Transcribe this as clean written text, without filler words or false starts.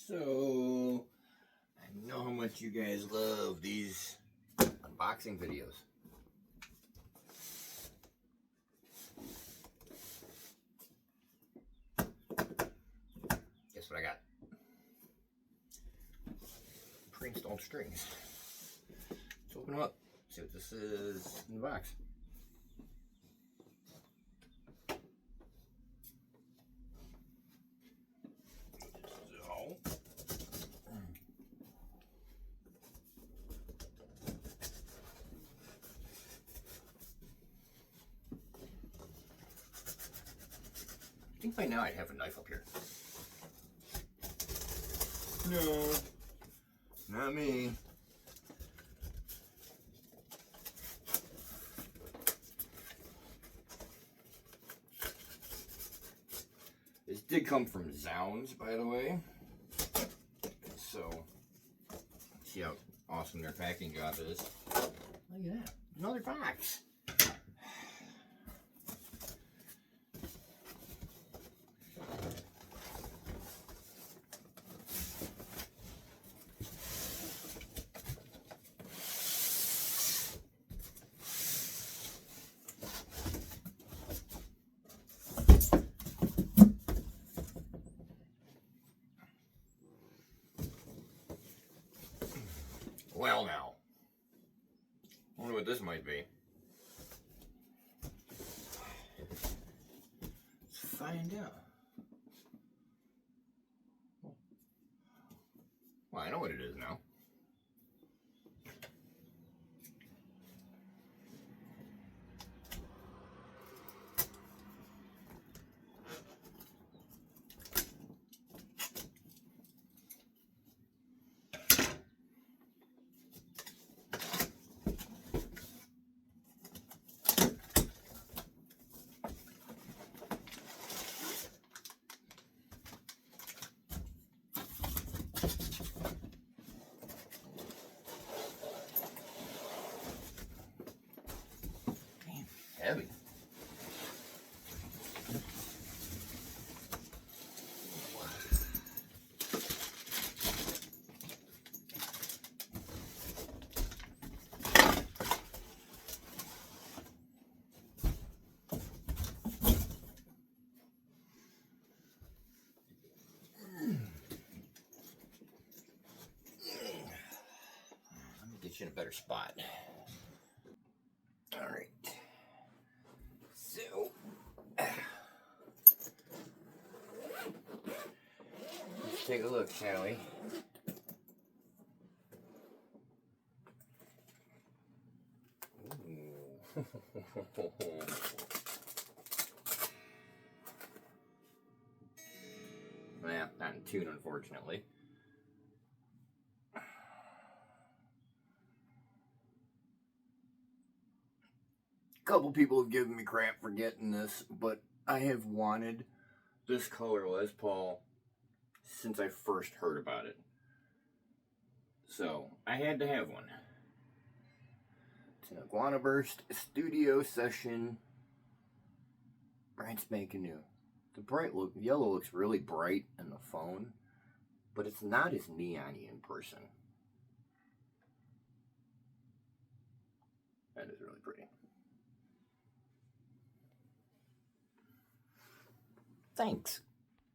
So, I know how much you guys love these unboxing videos. Guess what I got? Pre-installed strings. Let's open them up, see what this is in the box. I think by now I'd have a knife up here. No, not me. This did come from Zounds, by the way. So, see how awesome their packing job is. Look at that, another box. Well now, I wonder what this might be. Let's find out. Well, I know what it is now. Heavy. Let me get you in a better spot. All right. So, let's take a look, shall we? Well, not in tune, unfortunately. A couple people have given me crap for getting this, but I have wanted this color Les Paul since I first heard about it. So, I had to have one. It's an Iguana Burst Studio Session. Brand spanking new. The yellow looks really bright in the phone, but it's not as neon-y in person. That is really pretty. Thanks.